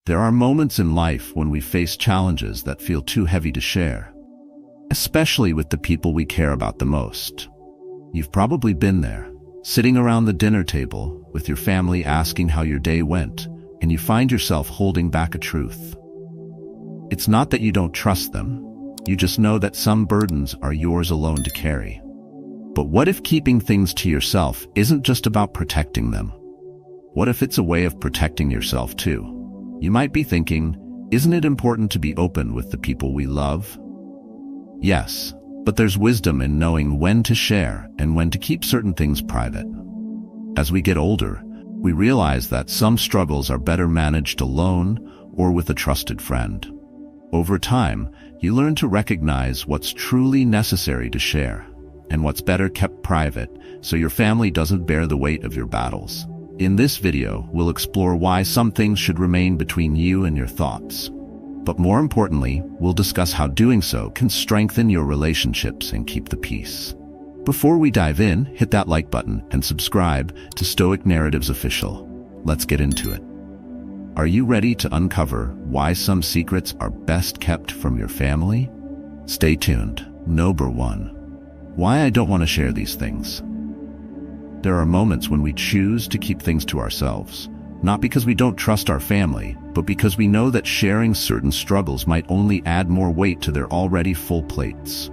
There are moments in life when we face challenges that feel too heavy to share, especially with the people we care about the most. You've probably been there, sitting around the dinner table with your family asking how your day went, and you find yourself holding back a truth. It's not that you don't trust them, you just know that some burdens are yours alone to carry. But what if keeping things to yourself isn't just about protecting them? What if it's a way of protecting yourself too? You might be thinking, isn't it important to be open with the people we love? Yes, but there's wisdom in knowing when to share and when to keep certain things private. As we get older, we realize that some struggles are better managed alone or with a trusted friend. Over time, you learn to recognize what's truly necessary to share and what's better kept private so your family doesn't bear the weight of your battles. In this video, we'll explore why some things should remain between you and your thoughts. But more importantly, we'll discuss how doing so can strengthen your relationships and keep the peace. Before we dive in, hit that like button and subscribe to Stoic Narratives Official. Let's get into it. Are you ready to uncover why some secrets are best kept from your family? Stay tuned. Number 1. Why I don't want to share these things. There are moments when we choose to keep things to ourselves, not because we don't trust our family, but because we know that sharing certain struggles might only add more weight to their already full plates.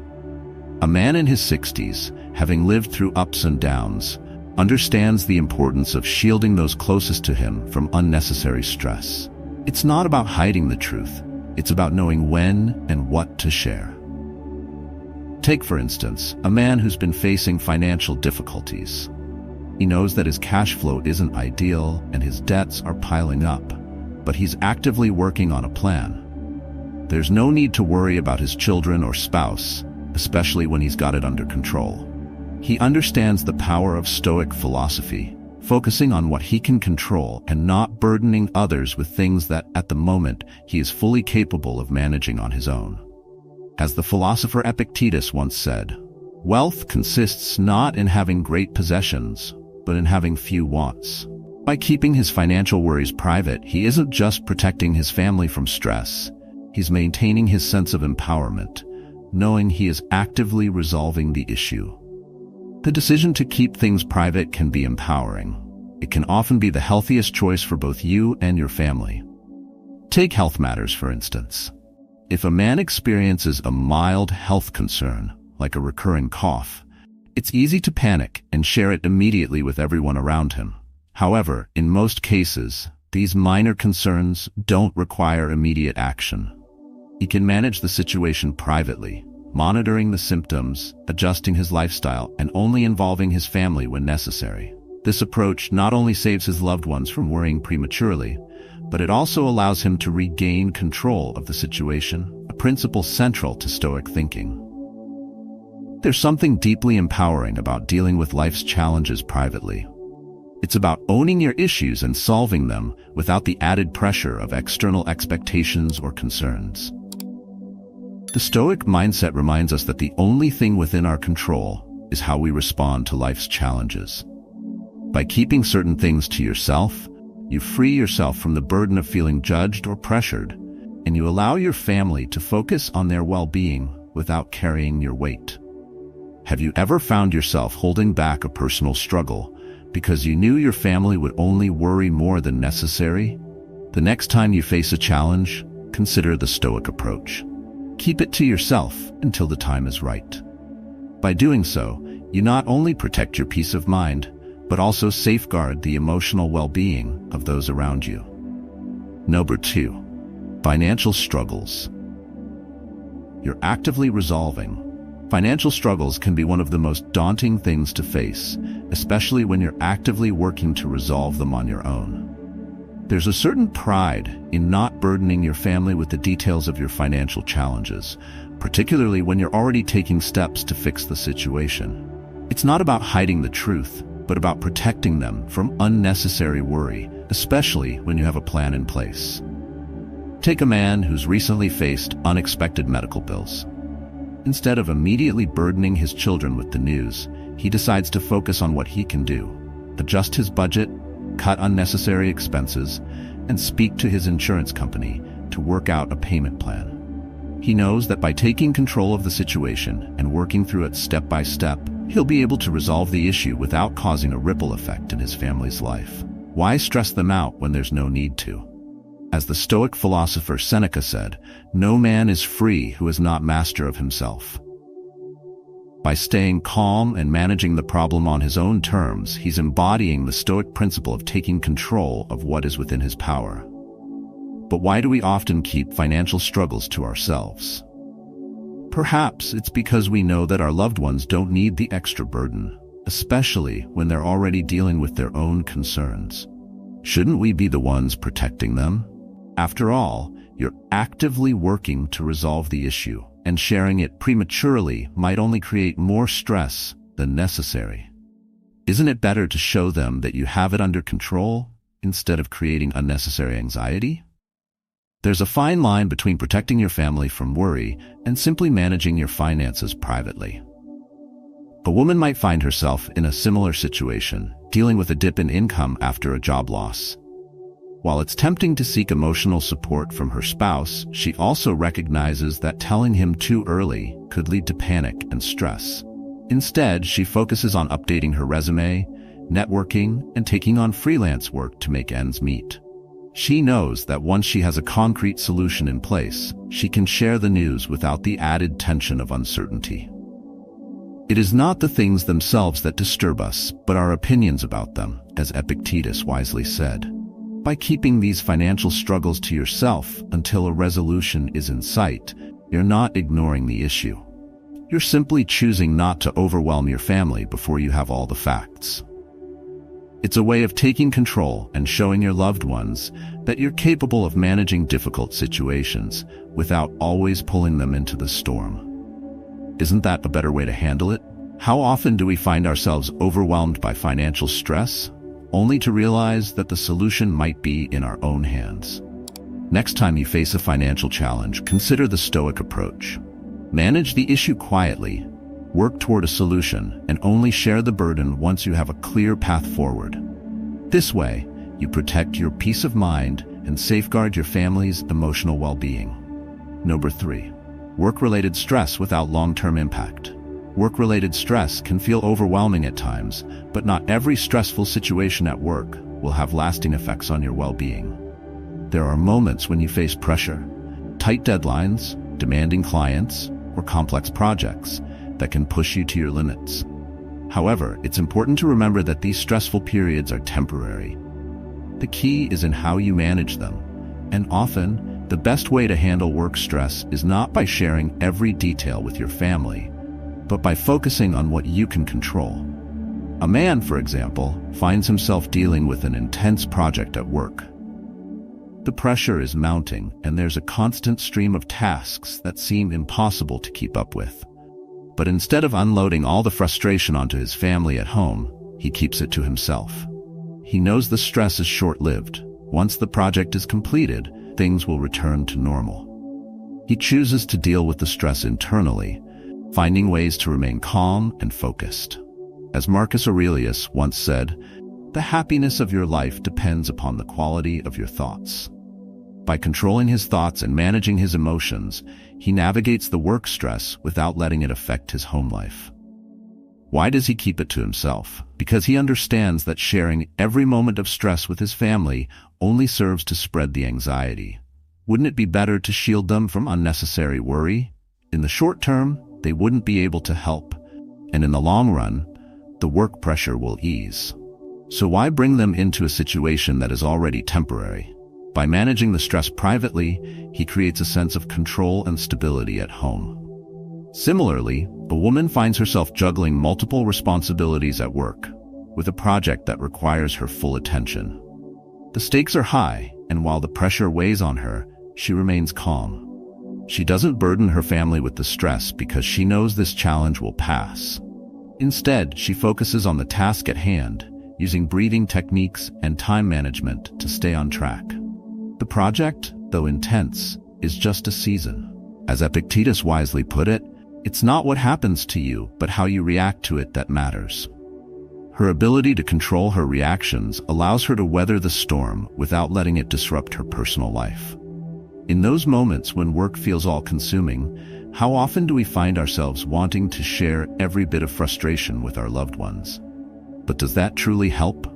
A man in his 60s, having lived through ups and downs, understands the importance of shielding those closest to him from unnecessary stress. It's not about hiding the truth, it's about knowing when and what to share. Take, for instance, a man who's been facing financial difficulties. He knows that his cash flow isn't ideal and his debts are piling up, but he's actively working on a plan. There's no need to worry about his children or spouse, especially when he's got it under control. He understands the power of Stoic philosophy, focusing on what he can control and not burdening others with things that, at the moment, he is fully capable of managing on his own. As the philosopher Epictetus once said, "Wealth consists not in having great possessions, but in having few wants." By keeping his financial worries private, he isn't just protecting his family from stress, he's maintaining his sense of empowerment, knowing he is actively resolving the issue. The decision to keep things private can be empowering. It can often be the healthiest choice for both you and your family. Take health matters, for instance. If a man experiences a mild health concern, like a recurring cough, it's easy to panic and share it immediately with everyone around him. However, in most cases, these minor concerns don't require immediate action. He can manage the situation privately, monitoring the symptoms, adjusting his lifestyle, and only involving his family when necessary. This approach not only saves his loved ones from worrying prematurely, but it also allows him to regain control of the situation, a principle central to Stoic thinking. There's something deeply empowering about dealing with life's challenges privately. It's about owning your issues and solving them without the added pressure of external expectations or concerns. The Stoic mindset reminds us that the only thing within our control is how we respond to life's challenges. By keeping certain things to yourself, you free yourself from the burden of feeling judged or pressured, and you allow your family to focus on their well-being without carrying your weight. Have you ever found yourself holding back a personal struggle because you knew your family would only worry more than necessary? The next time you face a challenge, consider the Stoic approach. Keep it to yourself until the time is right. By doing so, you not only protect your peace of mind, but also safeguard the emotional well-being of those around you. Number 2. Financial struggles. You're actively resolving. Financial struggles can be one of the most daunting things to face, especially when you're actively working to resolve them on your own. There's a certain pride in not burdening your family with the details of your financial challenges, particularly when you're already taking steps to fix the situation. It's not about hiding the truth, but about protecting them from unnecessary worry, especially when you have a plan in place. Take a man who's recently faced unexpected medical bills. Instead of immediately burdening his children with the news, he decides to focus on what he can do, adjust his budget, cut unnecessary expenses, and speak to his insurance company to work out a payment plan. He knows that by taking control of the situation and working through it step by step, he'll be able to resolve the issue without causing a ripple effect in his family's life. Why stress them out when there's no need to? As the Stoic philosopher Seneca said, "No man is free who is not master of himself." By staying calm and managing the problem on his own terms, he's embodying the Stoic principle of taking control of what is within his power. But why do we often keep financial struggles to ourselves? Perhaps it's because we know that our loved ones don't need the extra burden, especially when they're already dealing with their own concerns. Shouldn't we be the ones protecting them? After all, you're actively working to resolve the issue, and sharing it prematurely might only create more stress than necessary. Isn't it better to show them that you have it under control instead of creating unnecessary anxiety? There's a fine line between protecting your family from worry and simply managing your finances privately. A woman might find herself in a similar situation, dealing with a dip in income after a job loss. While it's tempting to seek emotional support from her spouse, she also recognizes that telling him too early could lead to panic and stress. Instead, she focuses on updating her resume, networking, and taking on freelance work to make ends meet. She knows that once she has a concrete solution in place, she can share the news without the added tension of uncertainty. It is not the things themselves that disturb us, but our opinions about them, as Epictetus wisely said. By keeping these financial struggles to yourself until a resolution is in sight, you're not ignoring the issue. You're simply choosing not to overwhelm your family before you have all the facts. It's a way of taking control and showing your loved ones that you're capable of managing difficult situations without always pulling them into the storm. Isn't that a better way to handle it? How often do we find ourselves overwhelmed by financial stress, only to realize that the solution might be in our own hands? Next time you face a financial challenge, consider the Stoic approach. Manage the issue quietly, work toward a solution, and only share the burden once you have a clear path forward. This way, you protect your peace of mind and safeguard your family's emotional well-being. Number 3. Work-related stress without long-term impact. Work-related stress can feel overwhelming at times, but not every stressful situation at work will have lasting effects on your well-being. There are moments when you face pressure, tight deadlines, demanding clients, or complex projects that can push you to your limits. However, it's important to remember that these stressful periods are temporary. The key is in how you manage them, and often, the best way to handle work stress is not by sharing every detail with your family, but by focusing on what you can control. A man, for example, finds himself dealing with an intense project at work. The pressure is mounting, and there's a constant stream of tasks that seem impossible to keep up with. But instead of unloading all the frustration onto his family at home, he keeps it to himself. He knows the stress is short-lived. Once the project is completed, things will return to normal. He chooses to deal with the stress internally, finding ways to remain calm and focused. As Marcus Aurelius once said, "The happiness of your life depends upon the quality of your thoughts." By controlling his thoughts and managing his emotions, he navigates the work stress without letting it affect his home life. Why does he keep it to himself? Because he understands that sharing every moment of stress with his family only serves to spread the anxiety. Wouldn't it be better to shield them from unnecessary worry? In the short term, they wouldn't be able to help, and in the long run, the work pressure will ease. So why bring them into a situation that is already temporary? By managing the stress privately, he creates a sense of control and stability at home. Similarly, a woman finds herself juggling multiple responsibilities at work, with a project that requires her full attention. The stakes are high, and while the pressure weighs on her, she remains calm. She doesn't burden her family with the stress because she knows this challenge will pass. Instead, she focuses on the task at hand, using breathing techniques and time management to stay on track. The project, though intense, is just a season. As Epictetus wisely put it, it's not what happens to you, but how you react to it that matters. Her ability to control her reactions allows her to weather the storm without letting it disrupt her personal life. In those moments when work feels all-consuming, how often do we find ourselves wanting to share every bit of frustration with our loved ones? But does that truly help?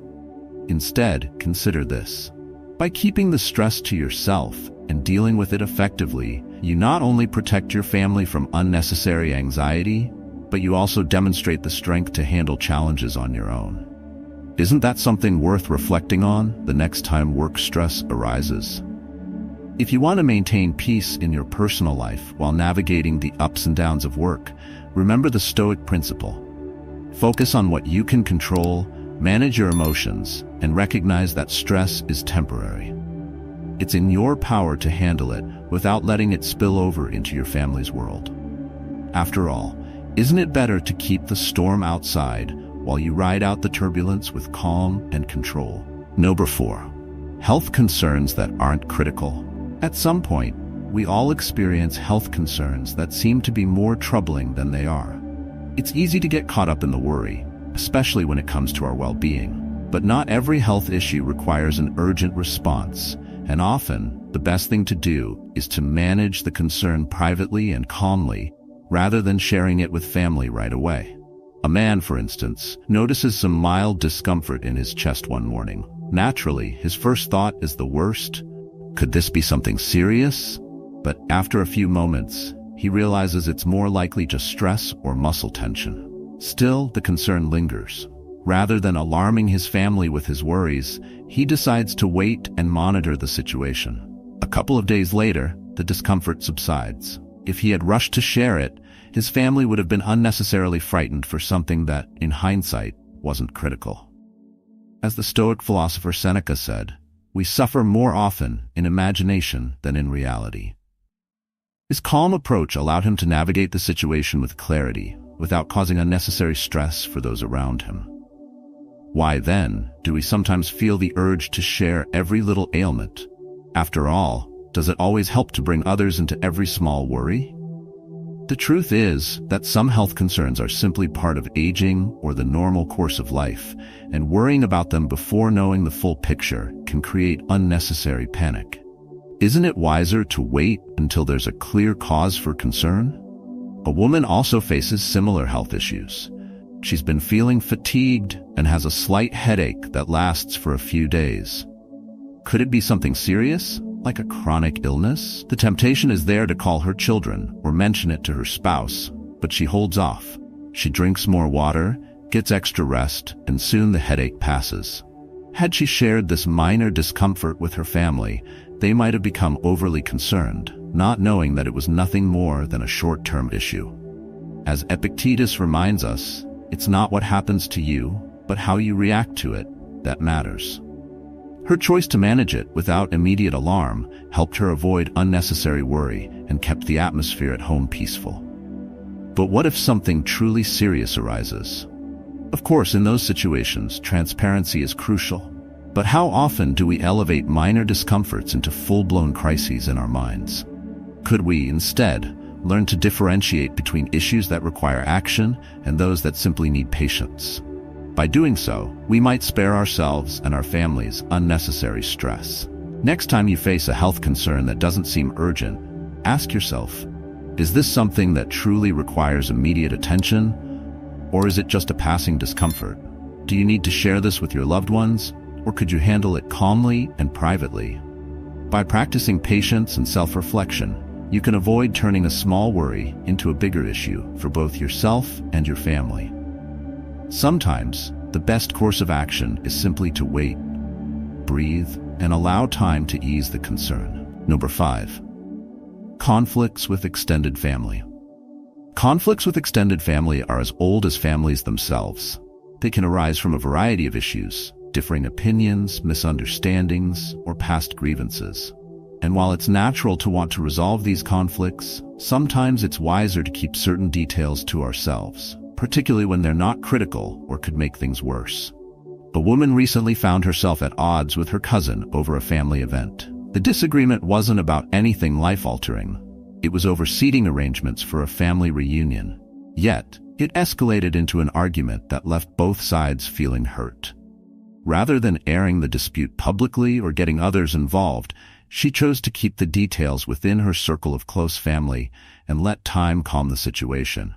Instead, consider this. By keeping the stress to yourself and dealing with it effectively, you not only protect your family from unnecessary anxiety, but you also demonstrate the strength to handle challenges on your own. Isn't that something worth reflecting on the next time work stress arises? If you want to maintain peace in your personal life while navigating the ups and downs of work, remember the Stoic principle. Focus on what you can control, manage your emotions, and recognize that stress is temporary. It's in your power to handle it without letting it spill over into your family's world. After all, isn't it better to keep the storm outside while you ride out the turbulence with calm and control? Number 4. Health concerns that aren't critical. At some point, we all experience health concerns that seem to be more troubling than they are. It's easy to get caught up in the worry, especially when it comes to our well-being. But not every health issue requires an urgent response, and often, the best thing to do is to manage the concern privately and calmly, rather than sharing it with family right away. A man, for instance, notices some mild discomfort in his chest one morning. Naturally, his first thought is the worst. Could this be something serious? But after a few moments, he realizes it's more likely just stress or muscle tension. Still, the concern lingers. Rather than alarming his family with his worries, he decides to wait and monitor the situation. A couple of days later, the discomfort subsides. If he had rushed to share it, his family would have been unnecessarily frightened for something that, in hindsight, wasn't critical. As the Stoic philosopher Seneca said, "We suffer more often in imagination than in reality." His calm approach allowed him to navigate the situation with clarity, without causing unnecessary stress for those around him. Why then do we sometimes feel the urge to share every little ailment? After all, does it always help to bring others into every small worry? The truth is that some health concerns are simply part of aging or the normal course of life, and worrying about them before knowing the full picture can create unnecessary panic. Isn't it wiser to wait until there's a clear cause for concern? A woman also faces similar health issues. She's been feeling fatigued and has a slight headache that lasts for a few days. Could it be something serious, like a chronic illness? The temptation is there to call her children or mention it to her spouse, but she holds off. She drinks more water, gets extra rest, and soon the headache passes. Had she shared this minor discomfort with her family, they might have become overly concerned, not knowing that it was nothing more than a short-term issue. As Epictetus reminds us, it's not what happens to you, but how you react to it, that matters. Her choice to manage it without immediate alarm helped her avoid unnecessary worry and kept the atmosphere at home peaceful. But what if something truly serious arises? Of course, in those situations, transparency is crucial. But how often do we elevate minor discomforts into full-blown crises in our minds? Could we, instead, learn to differentiate between issues that require action and those that simply need patience? By doing so, we might spare ourselves and our families unnecessary stress. Next time you face a health concern that doesn't seem urgent, ask yourself, is this something that truly requires immediate attention, or is it just a passing discomfort? Do you need to share this with your loved ones, or could you handle it calmly and privately? By practicing patience and self-reflection, you can avoid turning a small worry into a bigger issue for both yourself and your family. Sometimes, the best course of action is simply to wait, breathe, and allow time to ease the concern. Number 5. Conflicts with extended family. Conflicts with extended family are as old as families themselves. They can arise from a variety of issues, differing opinions, misunderstandings, or past grievances. And while it's natural to want to resolve these conflicts, sometimes it's wiser to keep certain details to ourselves, particularly when they're not critical or could make things worse. A woman recently found herself at odds with her cousin over a family event. The disagreement wasn't about anything life-altering. It was over seating arrangements for a family reunion. Yet, It escalated into an argument that left both sides feeling hurt. Rather than airing the dispute publicly or getting others involved, she chose to keep the details within her circle of close family and let time calm the situation.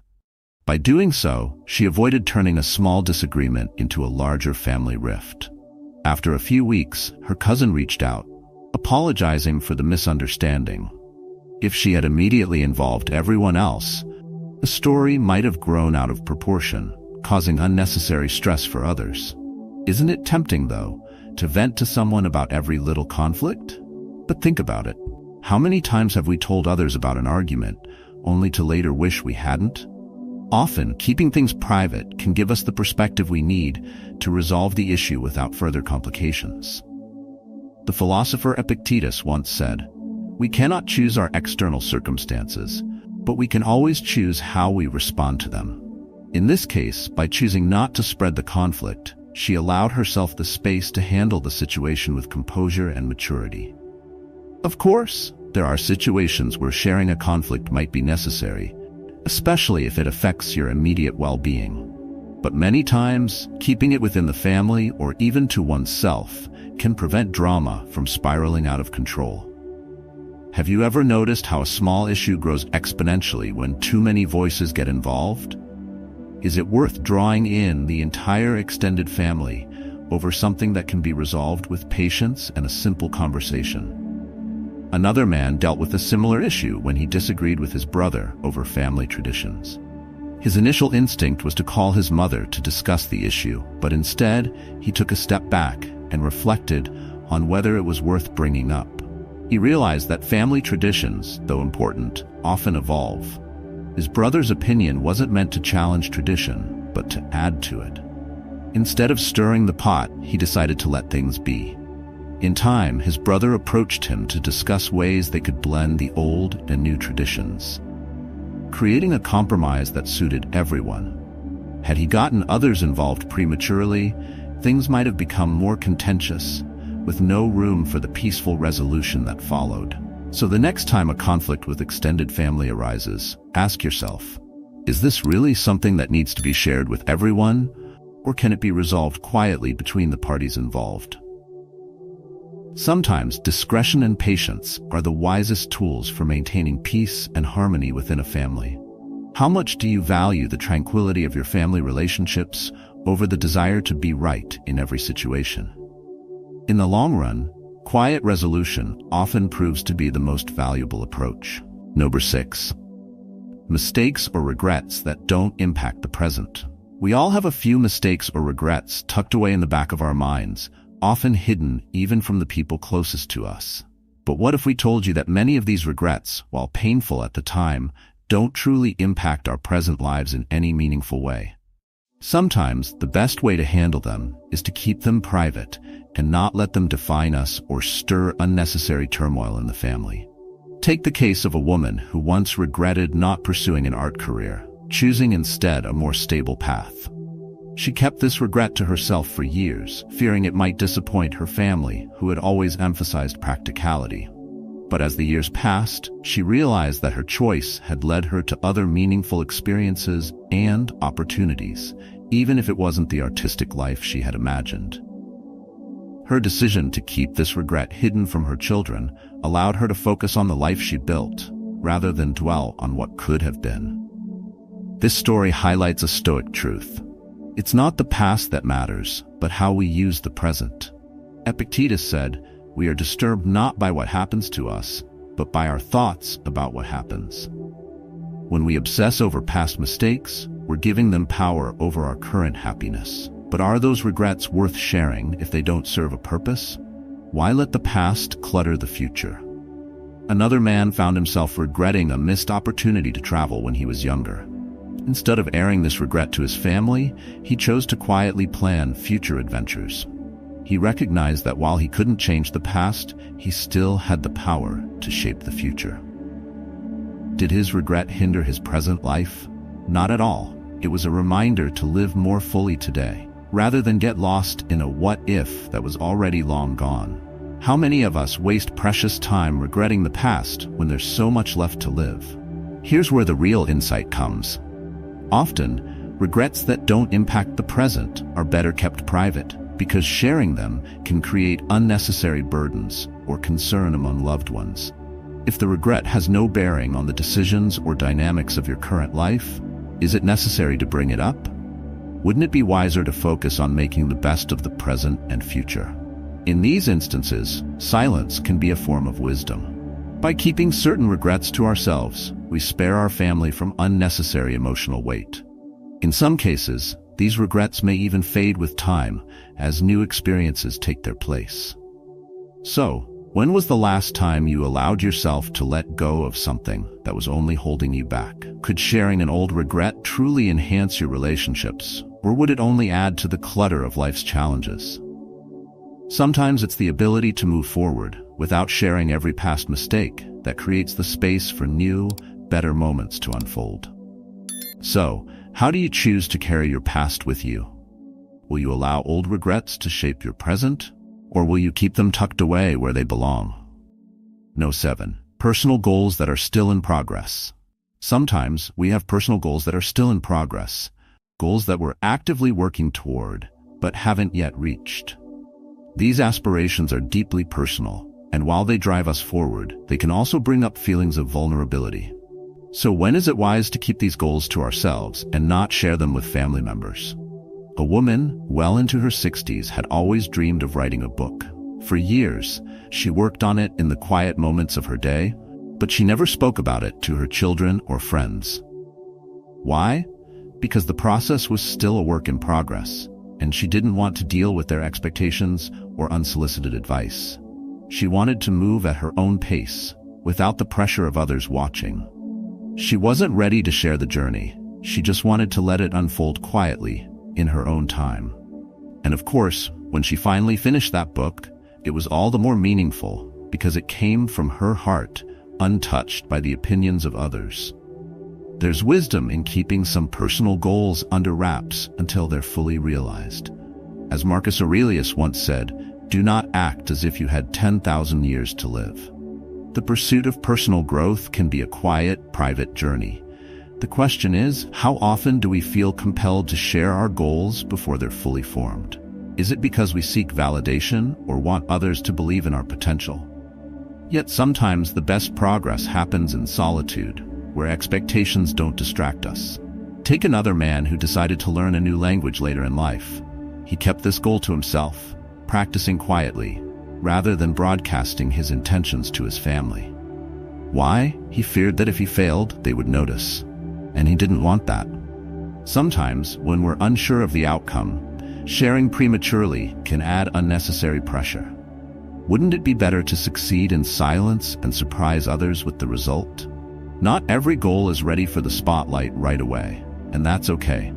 By doing so, she avoided turning a small disagreement into a larger family rift. After a few weeks, her cousin reached out, apologizing for the misunderstanding. If she had immediately involved everyone else, the story might have grown out of proportion, causing unnecessary stress for others. Isn't it tempting, though, to vent to someone about every little conflict? But think about it. How many times have we told others about an argument, only to later wish we hadn't? Often, keeping things private can give us the perspective we need to resolve the issue without further complications. The philosopher Epictetus once said, "We cannot choose our external circumstances, but we can always choose how we respond to them." In this case, by choosing not to spread the conflict, she allowed herself the space to handle the situation with composure and maturity. Of course, there are situations where sharing a conflict might be necessary, especially if it affects your immediate well-being. But many times, keeping it within the family or even to oneself can prevent drama from spiraling out of control. Have you ever noticed how a small issue grows exponentially when too many voices get involved? Is it worth drawing in the entire extended family over something that can be resolved with patience and a simple conversation? Another man dealt with a similar issue when he disagreed with his brother over family traditions. His initial instinct was to call his mother to discuss the issue, but instead, he took a step back and reflected on whether it was worth bringing up. He realized that family traditions, though important, often evolve. His brother's opinion wasn't meant to challenge tradition, but to add to it. Instead of stirring the pot, he decided to let things be. In time, his brother approached him to discuss ways they could blend the old and new traditions, creating a compromise that suited everyone. Had he gotten others involved prematurely, things might have become more contentious, with no room for the peaceful resolution that followed. So the next time a conflict with extended family arises, ask yourself, is this really something that needs to be shared with everyone, or can it be resolved quietly between the parties involved? Sometimes discretion and patience are the wisest tools for maintaining peace and harmony within a family. How much do you value the tranquility of your family relationships over the desire to be right in every situation? In the long run, quiet resolution often proves to be the most valuable approach. Number 6. Mistakes or regrets that don't impact the present. We all have a few mistakes or regrets tucked away in the back of our minds, often hidden even from the people closest to us. But what if we told you that many of these regrets, while painful at the time, don't truly impact our present lives in any meaningful way? Sometimes the best way to handle them is to keep them private and not let them define us or stir unnecessary turmoil in the family. Take the case of a woman who once regretted not pursuing an art career, choosing instead a more stable path. She kept this regret to herself for years, fearing it might disappoint her family, who had always emphasized practicality. But as the years passed, she realized that her choice had led her to other meaningful experiences and opportunities, even if it wasn't the artistic life she had imagined. Her decision to keep this regret hidden from her children allowed her to focus on the life she built, rather than dwell on what could have been. This story highlights a Stoic truth. It's not the past that matters, but how we use the present. Epictetus said, "We are disturbed not by what happens to us, but by our thoughts about what happens." When we obsess over past mistakes, we're giving them power over our current happiness. But are those regrets worth sharing if they don't serve a purpose? Why let the past clutter the future? Another man found himself regretting a missed opportunity to travel when he was younger. Instead of airing this regret to his family, he chose to quietly plan future adventures. He recognized that while he couldn't change the past, he still had the power to shape the future. Did his regret hinder his present life? Not at all. It was a reminder to live more fully today, rather than get lost in a what-if that was already long gone. How many of us waste precious time regretting the past when there's so much left to live? Here's where the real insight comes. Often, regrets that don't impact the present are better kept private, because sharing them can create unnecessary burdens or concern among loved ones. If the regret has no bearing on the decisions or dynamics of your current life, is it necessary to bring it up? Wouldn't it be wiser to focus on making the best of the present and future? In these instances, silence can be a form of wisdom. By keeping certain regrets to ourselves, we spare our family from unnecessary emotional weight. In some cases, these regrets may even fade with time as new experiences take their place. So, when was the last time you allowed yourself to let go of something that was only holding you back? Could sharing an old regret truly enhance your relationships, or would it only add to the clutter of life's challenges? Sometimes it's the ability to move forward without sharing every past mistake that creates the space for new, better moments to unfold. So, how do you choose to carry your past with you? Will you allow old regrets to shape your present, or will you keep them tucked away where they belong? No. 7. Personal goals that are still in progress. Sometimes we have personal goals that are still in progress, goals that we're actively working toward but haven't yet reached. These aspirations are deeply personal, and while they drive us forward, they can also bring up feelings of vulnerability. So when is it wise to keep these goals to ourselves and not share them with family members? A woman, well into her 60s, had always dreamed of writing a book. For years, she worked on it in the quiet moments of her day, but she never spoke about it to her children or friends. Why? Because the process was still a work in progress, and she didn't want to deal with their expectations or unsolicited advice. She wanted to move at her own pace, without the pressure of others watching. She wasn't ready to share the journey. She just wanted to let it unfold quietly, in her own time. And of course, when she finally finished that book, it was all the more meaningful because it came from her heart, untouched by the opinions of others. There's wisdom in keeping some personal goals under wraps until they're fully realized. As Marcus Aurelius once said, "Do not act as if you had 10,000 years to live." The pursuit of personal growth can be a quiet, private journey. The question is, how often do we feel compelled to share our goals before they're fully formed? Is it because we seek validation or want others to believe in our potential? Yet sometimes the best progress happens in solitude, where expectations don't distract us. Take another man who decided to learn a new language later in life. He kept this goal to himself, practicing quietly, rather than broadcasting his intentions to his family. Why? He feared that if he failed, they would notice. And he didn't want that. Sometimes, when we're unsure of the outcome, sharing prematurely can add unnecessary pressure. Wouldn't it be better to succeed in silence and surprise others with the result? Not every goal is ready for the spotlight right away, and that's okay.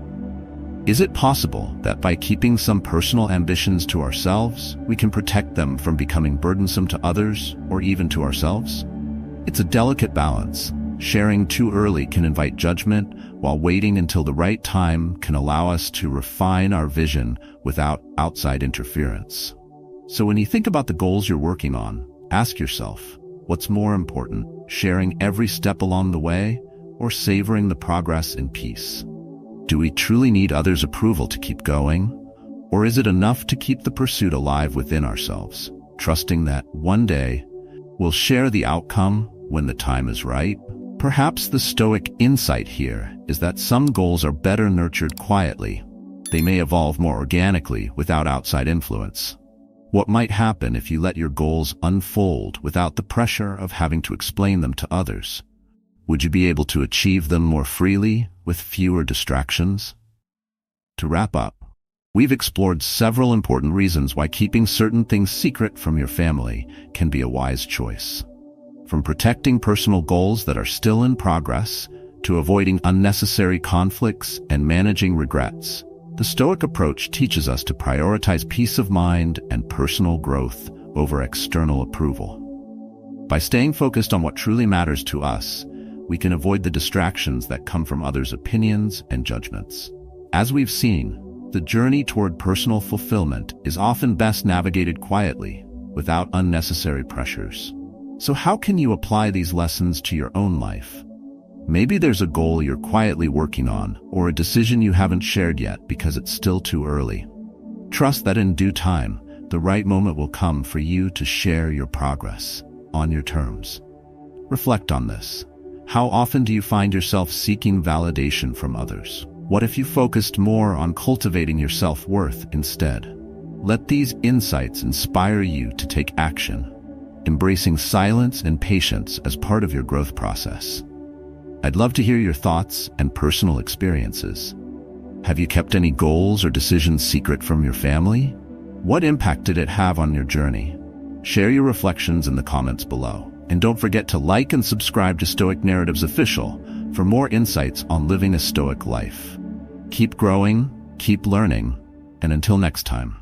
Is it possible that by keeping some personal ambitions to ourselves, we can protect them from becoming burdensome to others or even to ourselves? It's a delicate balance. Sharing too early can invite judgment, while waiting until the right time can allow us to refine our vision without outside interference. So when you think about the goals you're working on, ask yourself, what's more important, sharing every step along the way or savoring the progress in peace? Do we truly need others' approval to keep going? Or is it enough to keep the pursuit alive within ourselves, trusting that one day we'll share the outcome when the time is right? Perhaps the Stoic insight here is that some goals are better nurtured quietly. They may evolve more organically without outside influence. What might happen if you let your goals unfold without the pressure of having to explain them to others? Would you be able to achieve them more freely with fewer distractions? To wrap up, we've explored several important reasons why keeping certain things secret from your family can be a wise choice. From protecting personal goals that are still in progress to avoiding unnecessary conflicts and managing regrets, the Stoic approach teaches us to prioritize peace of mind and personal growth over external approval. By staying focused on what truly matters to us, we can avoid the distractions that come from others' opinions and judgments. As we've seen, the journey toward personal fulfillment is often best navigated quietly, without unnecessary pressures. So how can you apply these lessons to your own life? Maybe there's a goal you're quietly working on, or a decision you haven't shared yet because it's still too early. Trust that in due time, the right moment will come for you to share your progress on your terms. Reflect on this. How often do you find yourself seeking validation from others? What if you focused more on cultivating your self-worth instead? Let these insights inspire you to take action, embracing silence and patience as part of your growth process. I'd love to hear your thoughts and personal experiences. Have you kept any goals or decisions secret from your family? What impact did it have on your journey? Share your reflections in the comments below. And don't forget to like and subscribe to Stoic Narratives Official for more insights on living a Stoic life. Keep growing, keep learning, and until next time.